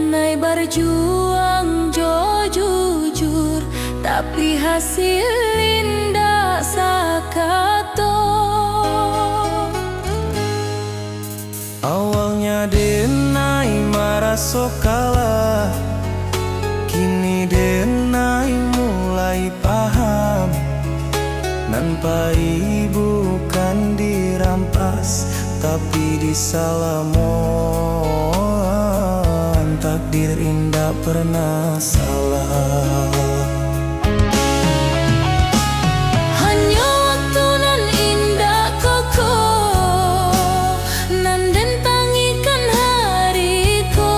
denai berjuang jo jujur, tapi hasil indah sakato. Awalnya denai merasa kalah, kini denai mulai paham. Nampai bukan dirampas, tapi disalamon. Takdir indah pernah salah. Hanya waktu nan indah koko, nan den tangikan hariku,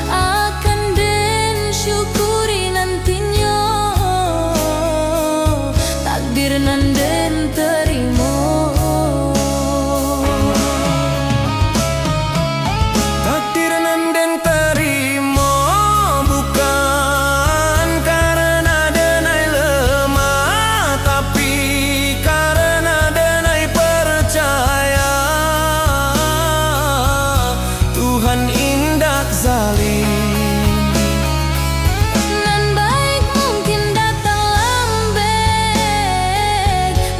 akan den syukuri nantinya. Takdir nan den terima, Takdir nan den terima, bukan karena denai lemah, tapi karena denai percaya Tuhan indah zalim. nan baik mungkin datang lambat,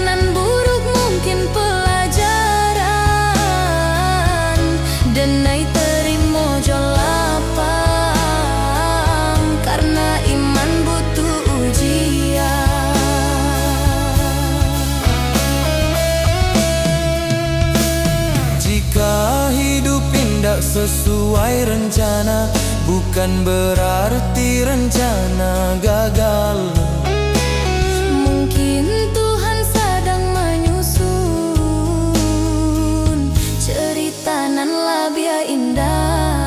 nan buruk mungkin pelajaran. Denai terima jo lapang, karena iman butuh ujian. Jika hidup indah sesuai rencana, bukan berarti rencana gagal. Mungkin Tuhan sedang menyusun cerita nan labia indah.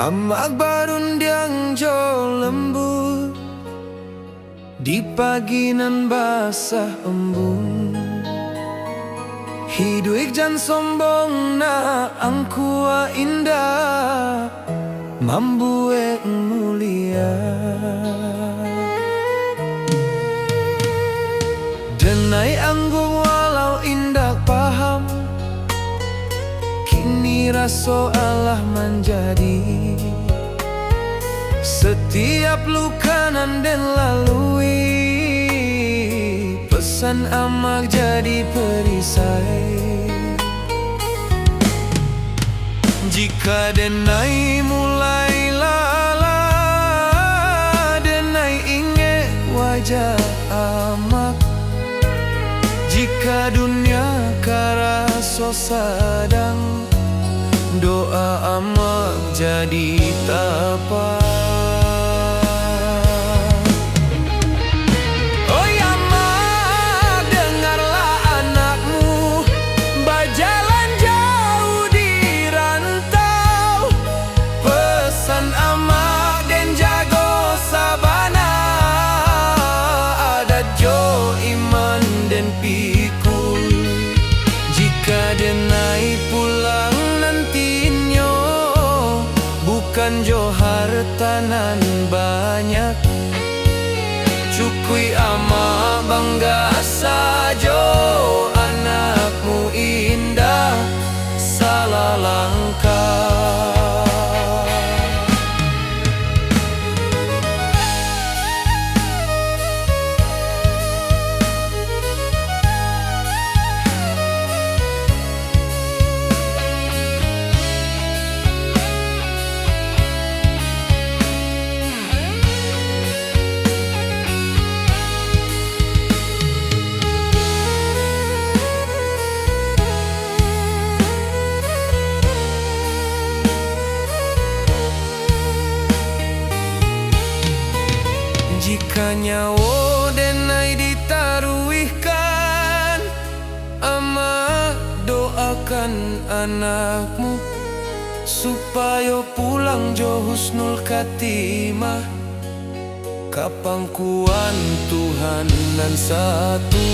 Amak barundiang jo lembut di pagi nan basah embun. Hidup jan sombong na angkua indah mambue mulia. Denai anggung walau indah paham, kini raso Allah menjadi. Setiap luka nan den lalui, pesan amak jadi perisai. Jika denai mulai lala, denai ingat wajah amak. Jika dunia karaso sadang, doa amak jadi tapak. Oi amak, dengarlah anakmu berjalan jauh di rantau. Pesan amak dan jago sabana, adat jo iman dan pikul. Jika denai pulang nantinya, bukan jo hartanan banyak. Cukui amak bangga sajo, anakmu indah salah langkah. Jika nyawa denai ditaruhkan, amak doakan anakmu supaya pulang jo husnul khatimah. Kapangkuan Tuhan nan satu.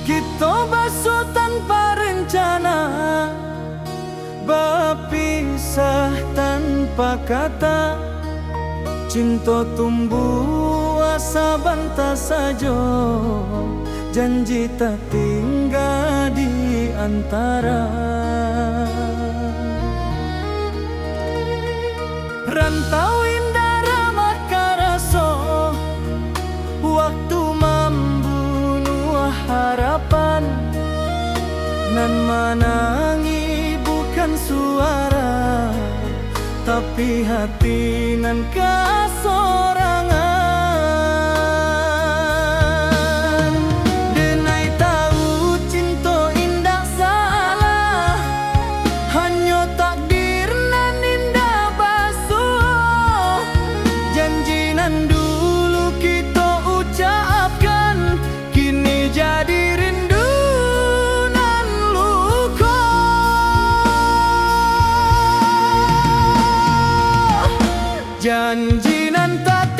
Kita basuh tanpa rencana, berpisah tanpa kata. Cinta tumbuh asa bantah saja, janji tak tinggal di antara. Rantau indah ramah karaso, waktu membunuh harapan. Nan menangi bukan suara, tapi hati nan kasorangan. Denai tahu cinta indah salah, hanya takdir nan indah basuh. Janji nan dulu kita ucapkan, kini jadi rindu nan luka. Janji nan tak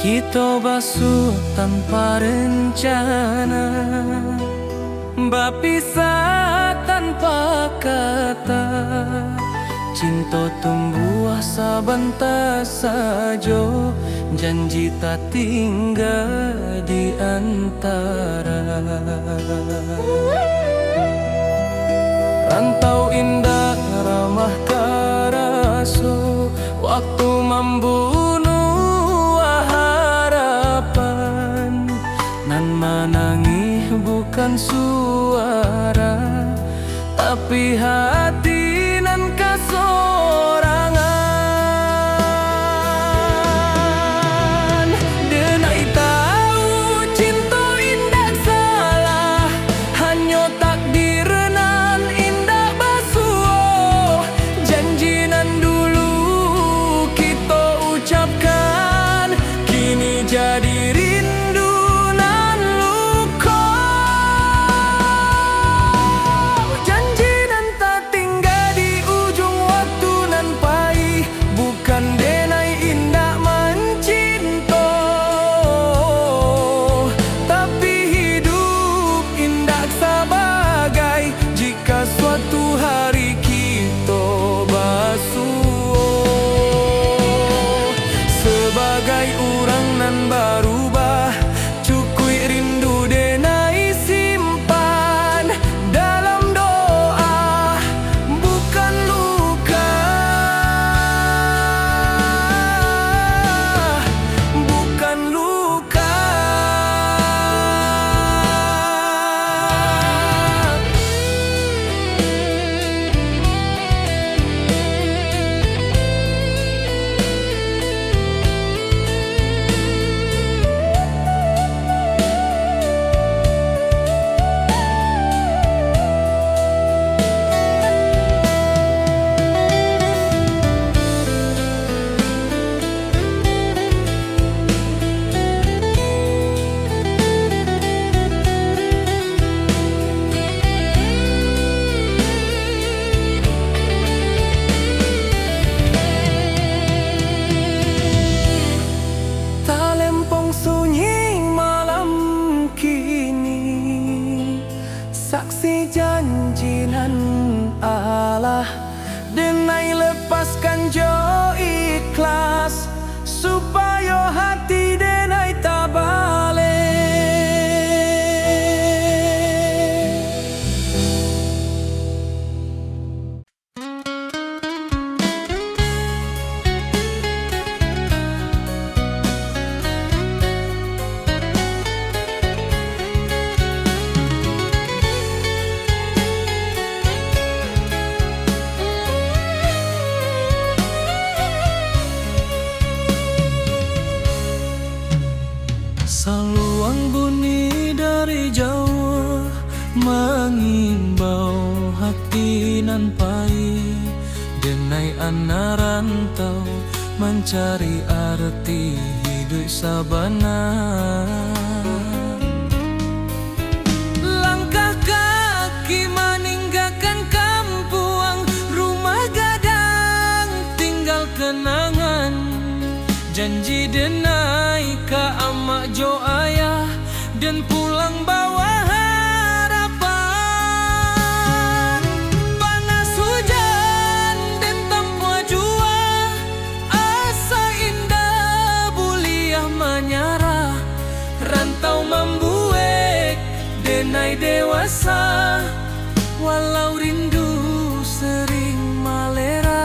Kita basuh tanpa rencana, berpisah tanpa kata. Cinta tumbuh sabantar saja, janji tak tinggal di antara. Rantau indah ramah karaso, waktu membunuh harapan. Nan menangis bukan suara, tapi hati nan kasorangan. Denai tahu cinta indah salah, hanya takdir nan indah basuh. Janji nan dulu kita ucapkan, kini jadi rindu nan luka. Janji nan tak tinggal di ujung waktu nan pahit, bukan denai indah mencinta, tapi hidup indah sebagai jika suatu hari kita basuh. Sebagai orang nan berubah, cukui rindu denai simpan dalam doa, bukan luka, bukan luka. Talempong sunyi malam kini, saksi janji nan Allah. Denai lepaskan jo ikhlas, supaya hati denai tak balik. Saluang bunyi dari jauh, mengimbau hati nan pahit. Denai anak rantau mencari arti hidup sabana. Langkah kaki meninggalkan kampung, rumah gadang tinggal kenangan. Janji denai ka amak jo ayah, dan pulang bawa harapan. Panas hujan dan tanpa jua, asa indah buliah menyarah. Rantau membuat denai dewasa, walau rindu sering melerai.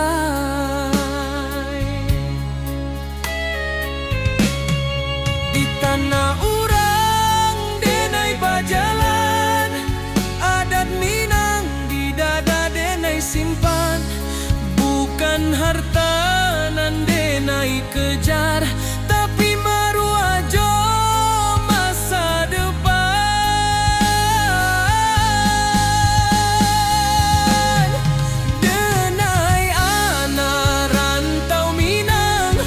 Di tanah urang denai bajalan, adat Minang di dada denai simpan. Bukan harta nan denai kejar, tapi maruah jo masa depan. Denai anak rantau Minang,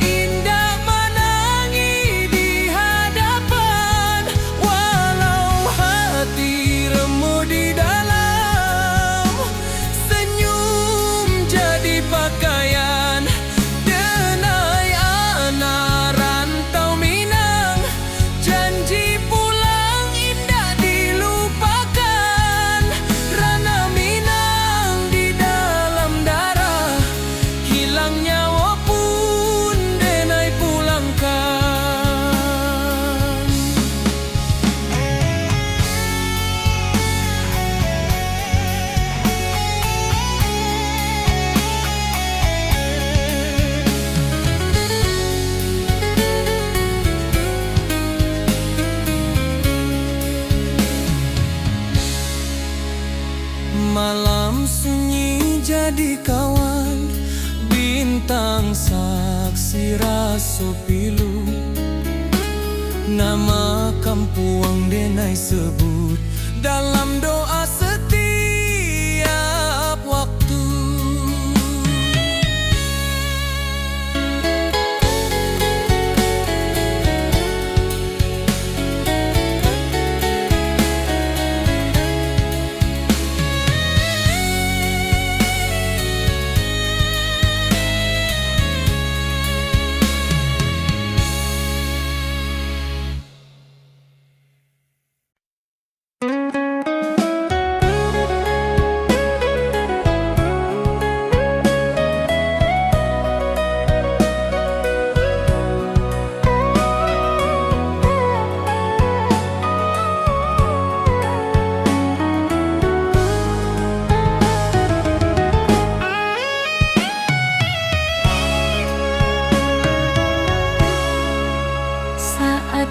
indah menangi di hadapan. Walau hati remuk di dalam, senyum jadi pakaian. Denai anak jadi kawan, bintang saksi raso pilu. Nama kampuang denai sebut dalam doa setiap waktu.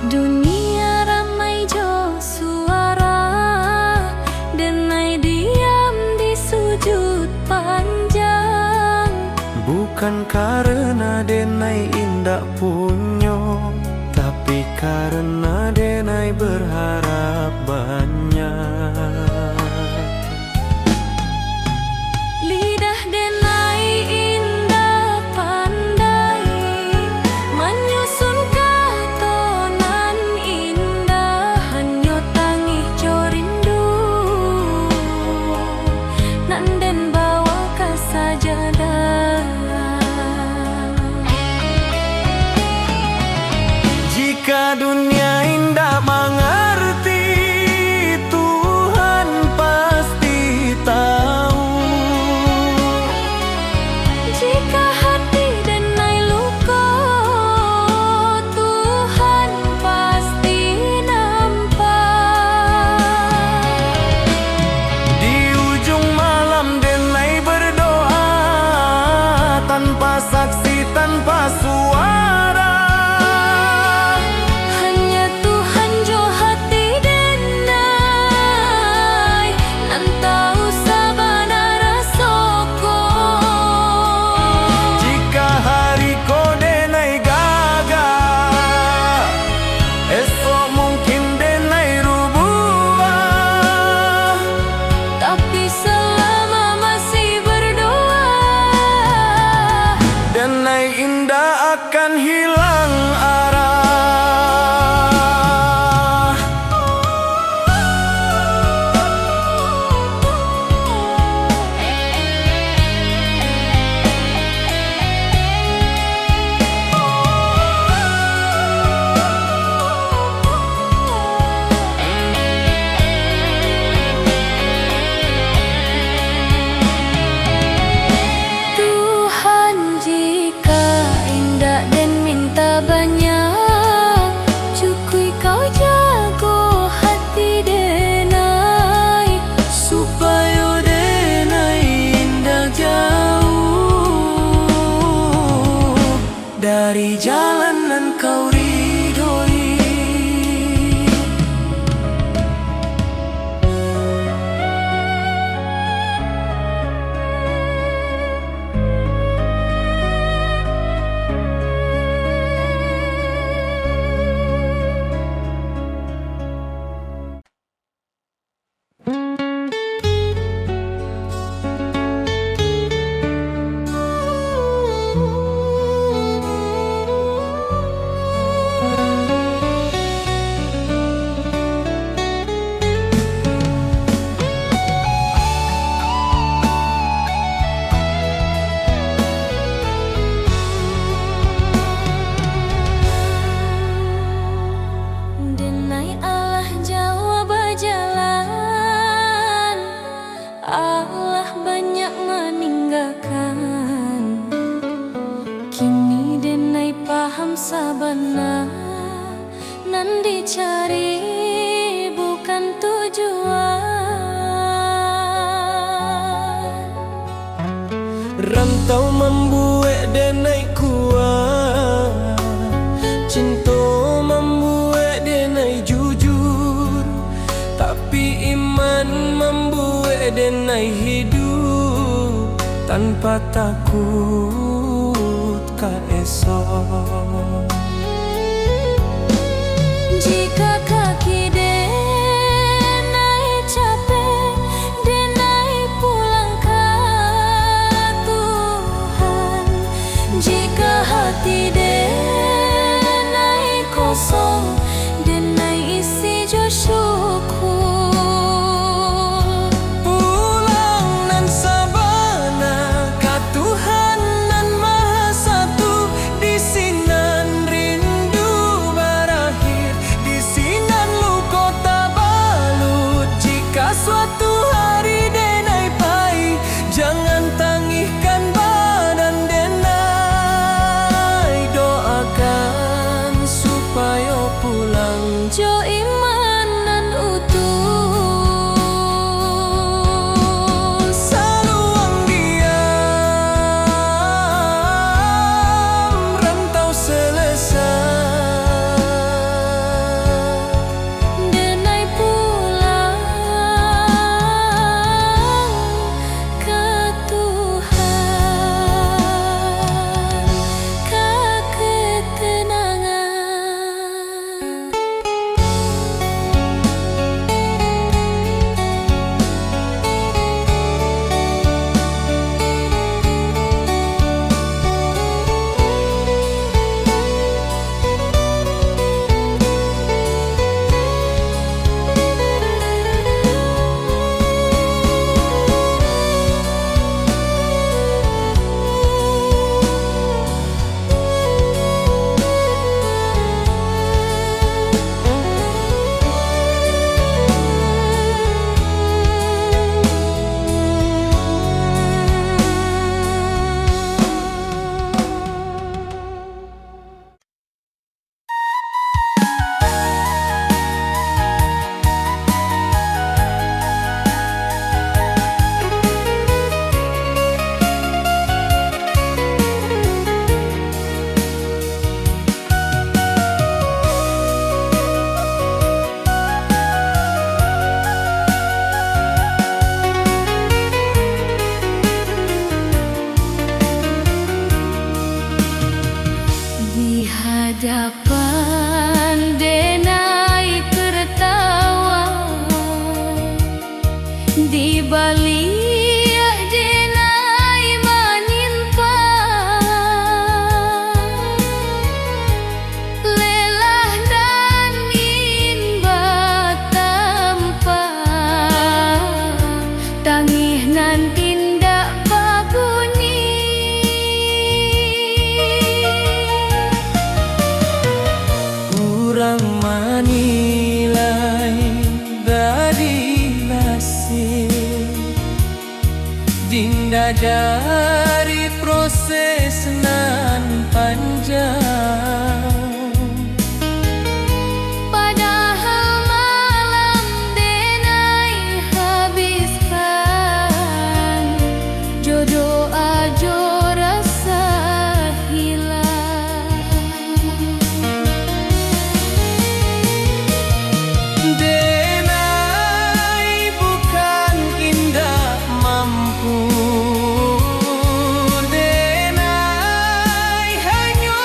Dunia ramai jo suara, denai diam di sujud panjang. Bukan karena denai indak punyo, tapi karena denai berharap banyak. Lidah denai indah pandai menyusun katonan indah, hanyo tangih jo rindu nanden bawa ka sajadah. Jika dunia indah mengerti, Tuhan pasti tahu. Jika hati denai luka, Tuhan pasti nampak. Di ujung malam denai berdoa, tanpa saksi, tanpa suara. Hanya Tuhan jo hati denai, nan tahu sabana rasoko. Jika hari ko denai gagal, esok mungkin denai rubah. Tapi selama masih berdoa, Denai indah akan hilang arah. Tuhan jika indah dan minta banyak, cukui kau jago hati denai, Supaya denai indah jauh dari jalanan kau ridhoi. denai Allah jawab jalan, Allah banyak meninggalkan. Kini denai paham sabana, nan dicari bukan tujuan. Rantau membuat denai kuat, cinta membuat denai jujur, tapi iman membuat denai hidup. tanpa takut ka esok. Jika kaki denai capek, denai pulang ke Tuhan. Jika hati denai kosong, denai isi jo syukur. Pulang nan sabana ka Tuhan nan Maha Satu, di sinan rindu berakhir, di sinan luka tabalut. Jika suatu hari denai pai, jangan tangihkan badan denai, doakan supaya pulang Jo iman nan utuh. saluang diam, rantau selesai. Denai pulang ke Tuhan, ke ketenangan. Di hadapan denai tertawa, di balik denai menimpa, lelah dan inba tanpa, tangih nan tindak babunyi. Kurang manilai dari nasib, dinda dari proses nan panjang. Padahal malam denai habiskan, jodoh ajo rasa hilang. Denai bukan indah mampu, denai hanya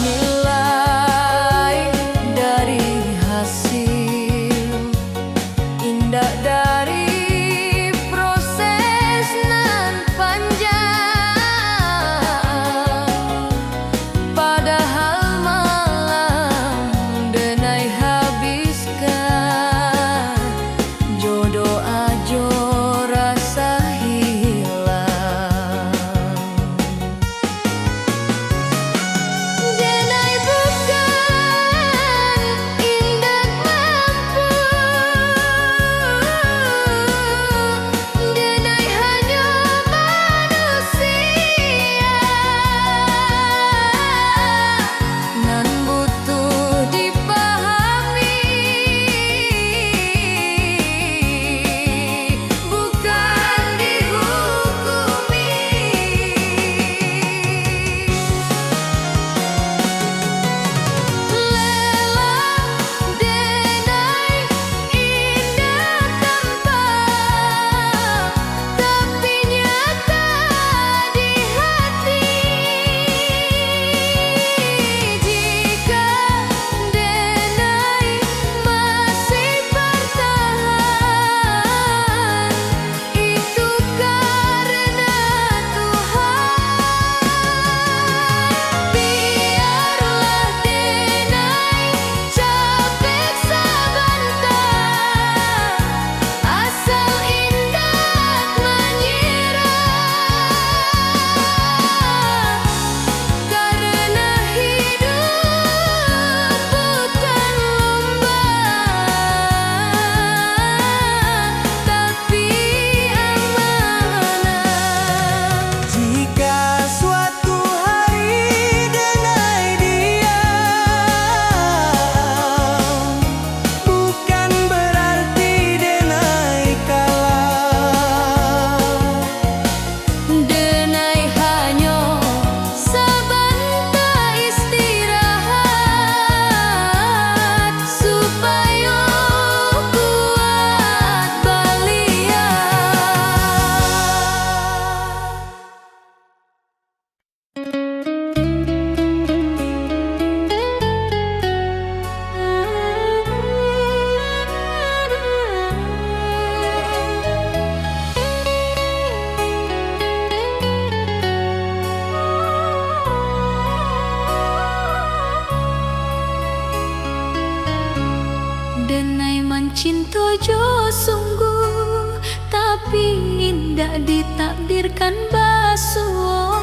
nilai dari hasil, indah dari proses nan panjang. Padahal malam denai habiskan, jodoh ajo rasa hilang. Denai bukan indah mampu, denai hanya manusia nan butuh dipahami, bukan dihukumi. Lelah denai indah tampak, tapi nyata di hati. Jika denai masih bertahan, itu karena Tuhan. Biarlah denai capek sebentar, asal indah menyerah. Karena hidup bukan lomba, tapi amanah. Jika suatu hari denai diam, bukan berarti denai kalah. Denai hanya sebentar istirahat, supaya kuat balia. Denai mencinta jo sungguh, tapi indah ditakdirkan basuh.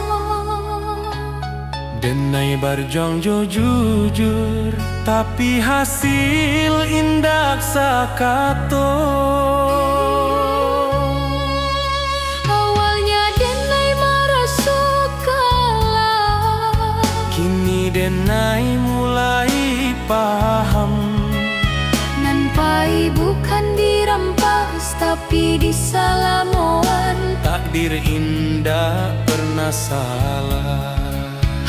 Denai berjuang jujur, tapi hasil indah sakato. Awalnya denai merasa kalah, Kini denai mulai paham, nan pai bukan dirampas, tapi disalamoan. takdir indah pernah salah.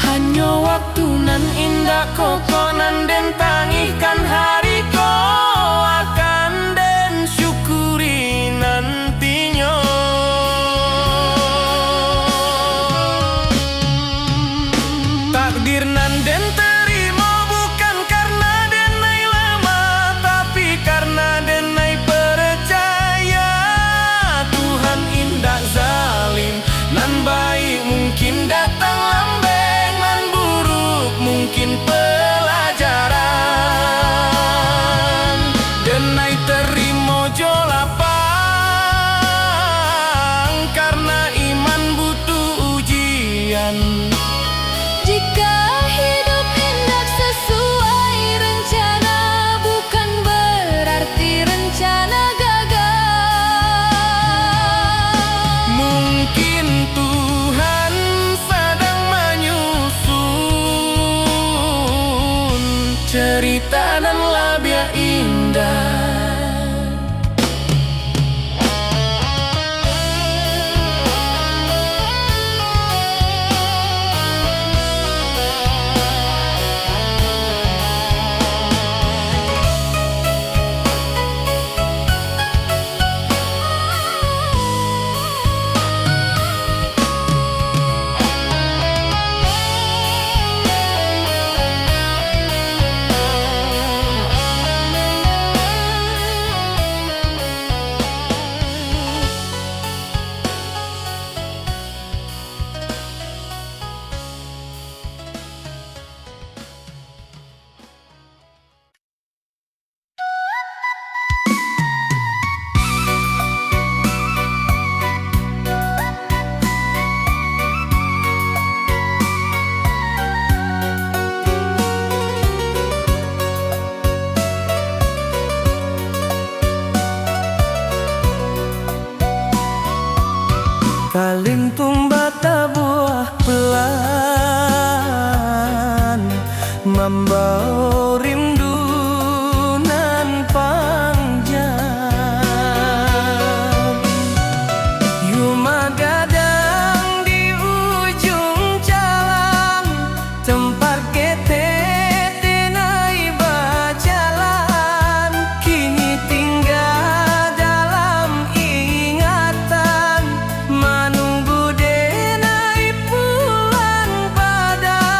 Hanya waktu nan indah kokonan den tangihkan hari ko akan den syukuri nantinya. Takdir nan den terima bukan karena denai lama, tapi karena denai percaya Tuhan indah zalim. Nan baik mungkin datang lambeng, nan buruk mungkin pelajaran. Denai terima jo lapang, karena iman butuh ujian. Jika hidup indah sesuai rencana, bukan berarti rencana gagal. Mungkin Tuhan sedang menyusun cerita dan labia indah. ngambau rindu nan panjang. Yuma gadang di ujung jalan, tempat kita tenai berjalan, kini tinggal dalam ingatan, menunggu denai bulan padang.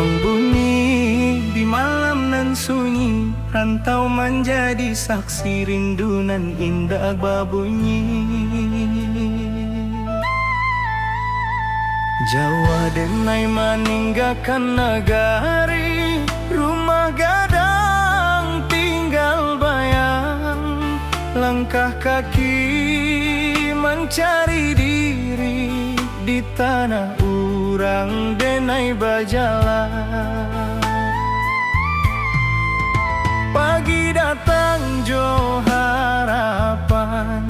Bunyi di malam nan sunyi, rantau menjadi saksi rindu nan indah berbunyi. Jawa denai meninggalkan negari, rumah gadang tinggal bayang. Langkah kaki mencari diri di tanah urang denai berjalan. Pagi datang jo harapan,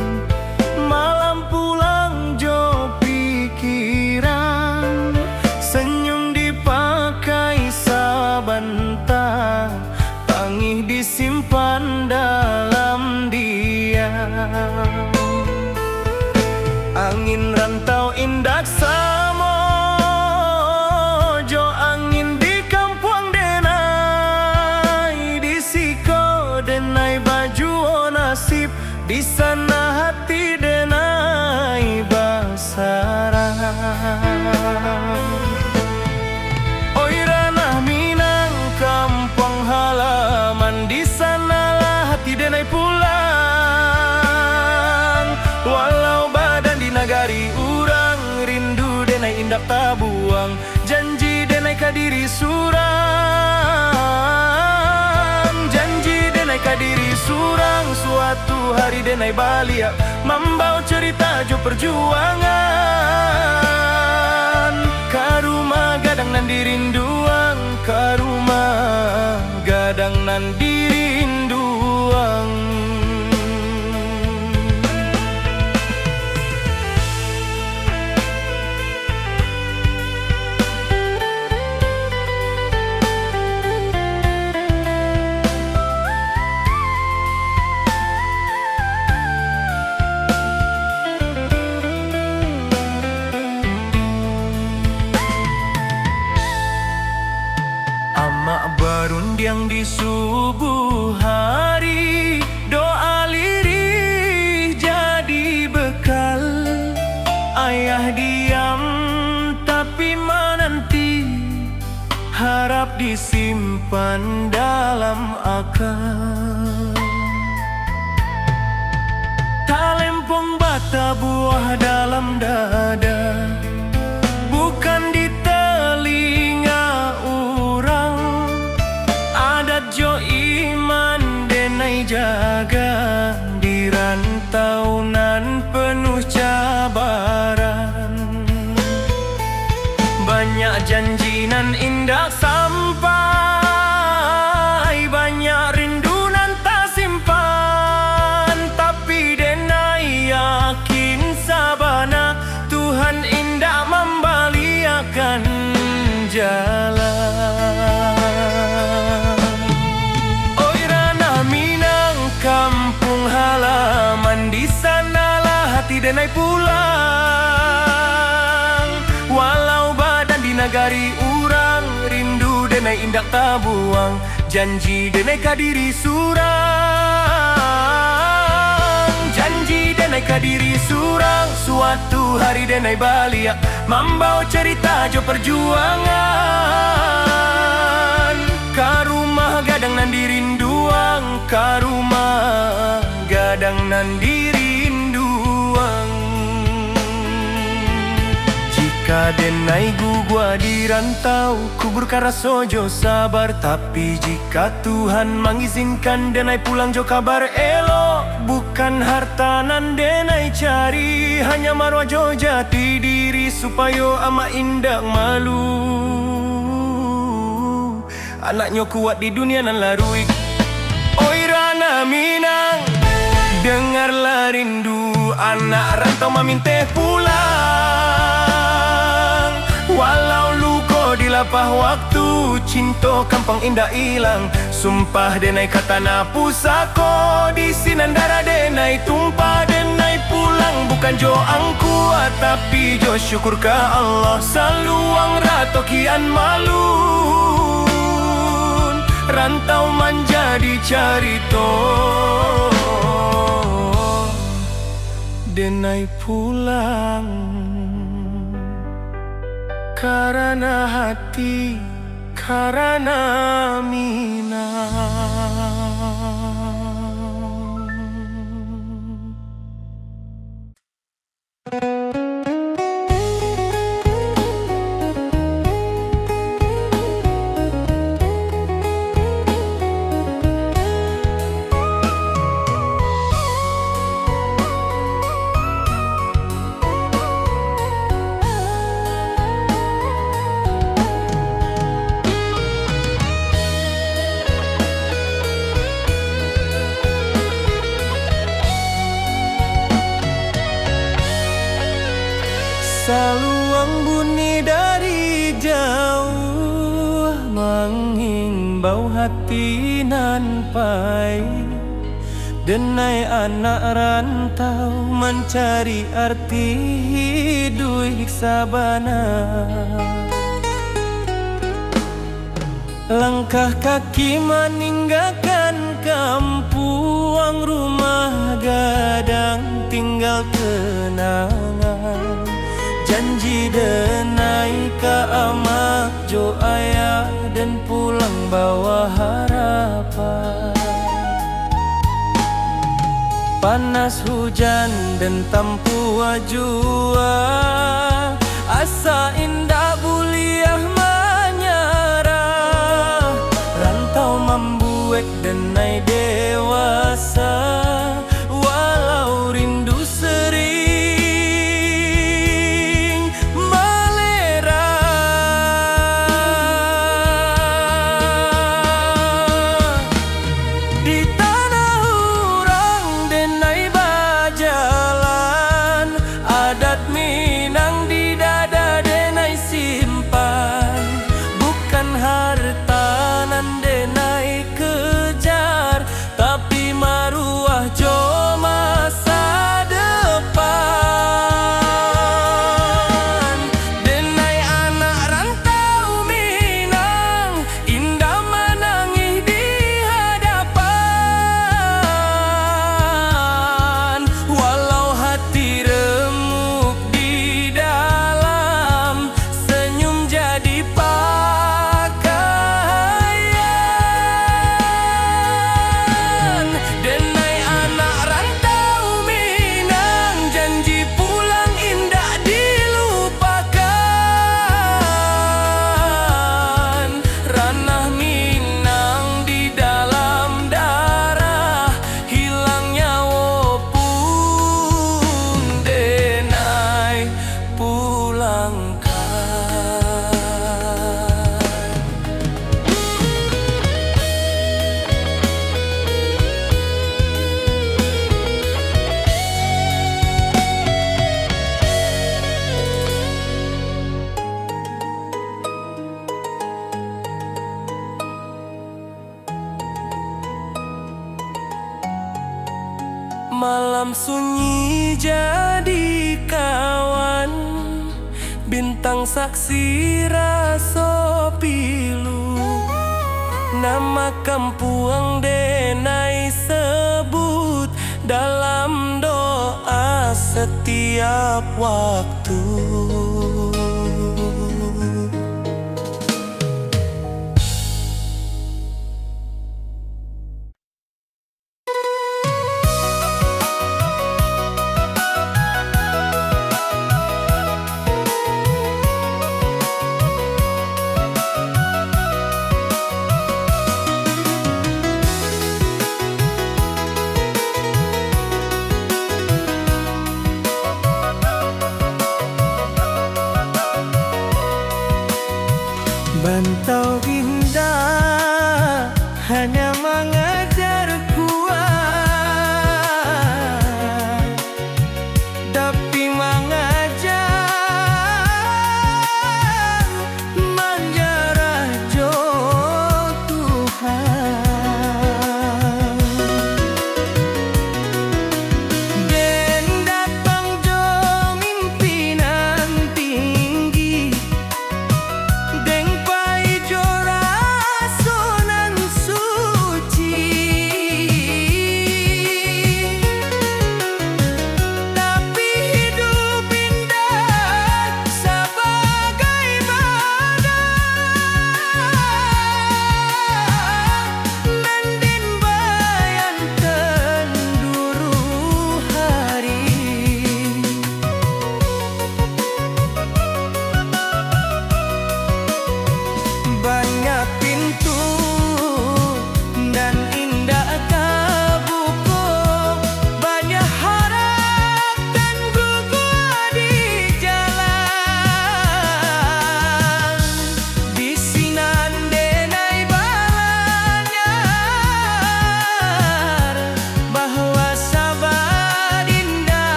malam pulang jo pikiran. Senyum dipakai sebentar, tangih disimpan dalam diam. Angin rantau indak samo, jo angin di kampung denai. Di siko denai baju nasib, di sana hati denai basarang. Oi ranah Minang kampung halaman, di sanalah hati denai pulang. Walau badan di nagari urang, rindu denai indak tabuang. Janji denai kadiri surang, janji denai kadiri surang. Suatu hari denai balia, membawa cerita jo perjuangan. Karuma gadang nan dirinduang, karuma gadang nan dirinduang. Amak berundiang di subuh hari, doa lirih jadi bekal. Ayah diam tapi menanti, harap disimpan dalam akal. Talempong bata buah dalam dada, bukan di telinga urang. Adat jo iman denai jaga, di rantau nan penuh cabaran. Banyak janji nan indah sampai, banyak rindu nan tak simpan. Tapi denai yakin sabana, Tuhan indah membaliakan jalan. Oi ranah Minang kampung halaman, di sanalah hati denai pulang. Walau badan di nagari urang, rindu denai indak tabuang. Janji denai kadiri surang, janji denai kadiri surang. Suatu hari denai balia, membawa cerita jo perjuangan. Karumah gadang nan dirinduang, karumah gadang nan dirinduang. Jika denai gugua di rantau, kubur karaso jo sabar. Tapi jika Tuhan mengizinkan denai pulang jo kabar elo. Bukan harta nan denai cari, hanya marwah jo jati diri, supaya ama indak malu. Anaknya kuat di dunia nan larui. Oi ranah Minang, dengarlah rindu anak rantau maminteh pulang. Walau luko dilapah waktu, cinta kampung indah hilang. Sumpah denai kata na pusako, di sinan darah denai tumpah. Denai pulang bukan jo angkuat, tapi jo syukur ke Allah. Saluang rato kian malun, rantau menjadi carito. Denai pulang karena hati karena minang. Saluang bunyi dari jauh, menghimbau hati nan pai. Denai anak rantau mencari arti hidup sabana. Langkah kaki meninggalkan kampung, rumah gadang tinggal kenangan. Janji denai ke amak jo ayah dan pulang bawa harapan. Panas hujan dan tampu jua, asa indah buliah menyerah. Rantau membuat denai dewasa, walau rindu sering melera. Di tanah urang denai bajalan, adat Minang di dada denai simpan. Bukan harta nan denai kejar, tapi maruah jo masa depan. Denai anak rantau Minang, indah menangis di hadapan. Walau hati remuk di dalam, senyum jadi pakaian. Denai anak rantau Minang, janji pulang indah dilupakan. Ranah Minang di dalam darah, hilangnya wopun denai pulangkan. Malam sunyi jadi kawan, bintang saksi raso pilu. Nama kampung denai sebut dalam doa setiap waktu. Bantau indah hanya mengejar kuat, tapi mengajar menjarah jo Tuhan. Den datang jo mimpinan tinggi, deng pai jo rasonan suci.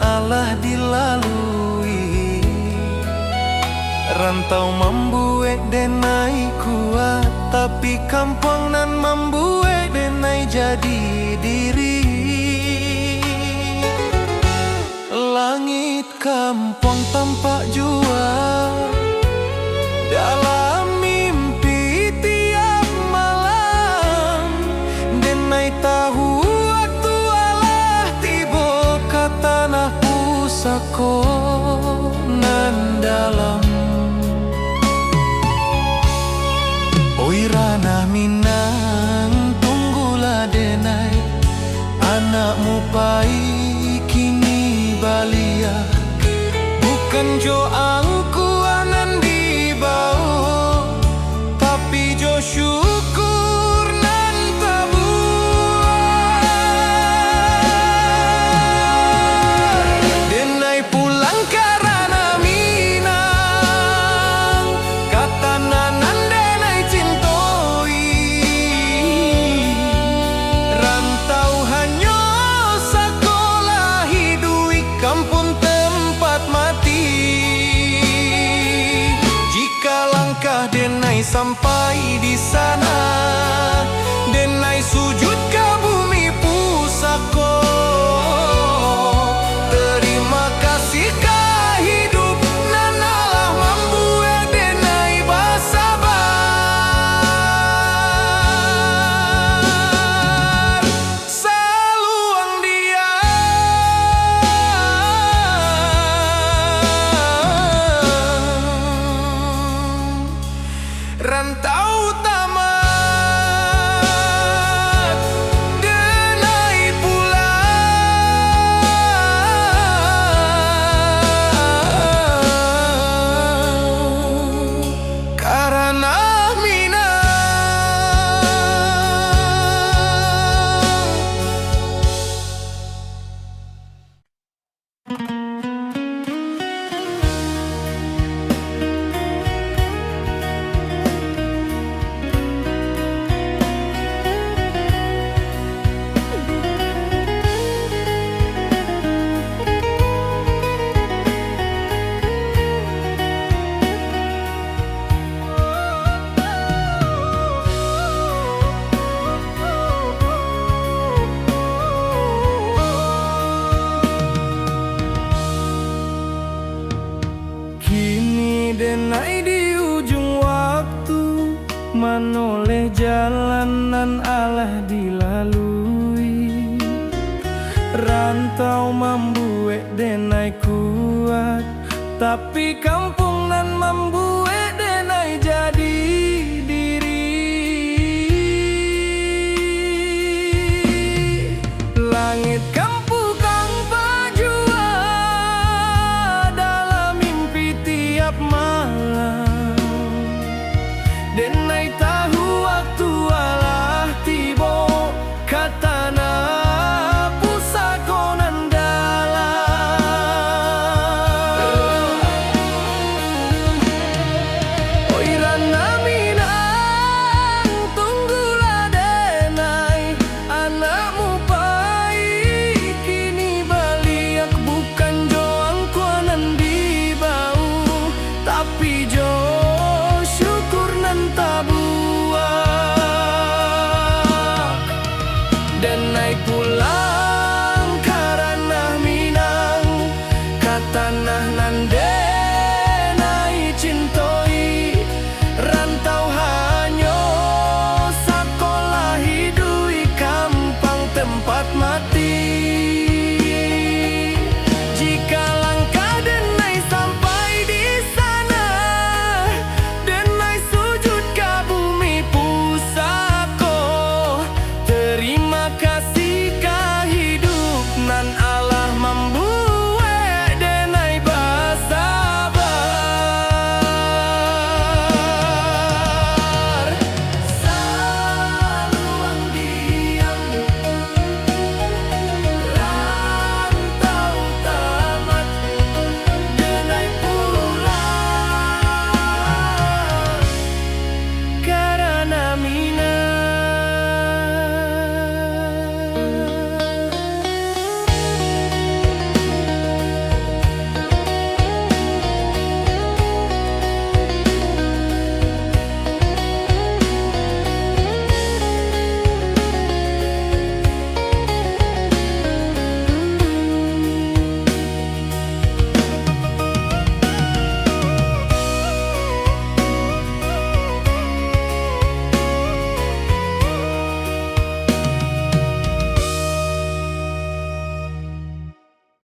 alah dilalui. Rantau membuat denai kuat, tapi kampung nan membuat denai jadi diri. Langit kampung tampak jua dalam mimpi tiap malam. Denai tahu waktu alah tiba ke tanah pusako nan dalam. Oi ranah Minang, tunggulah denai, anakmu pai kini balia. Bukan jo angkuanan di bawah, tapi jo syukur nan tabuah. Denai pulang karena Minang, kata nanan denai cintoi. Rantau hanya sekolah hidui kampung tempat mati. Jika langkah denai sampai di sana, denai sujud ke bumi pusako. Terima kasih ke hidup nan Allah membuat denai bersabar. Saluang dia rantau tamat, denai pulang karena Minang. Kini denai di ujung waktu, menoleh jalanan alah dilalui. Rantau membuat denai kuat, tapi kampung nan membuat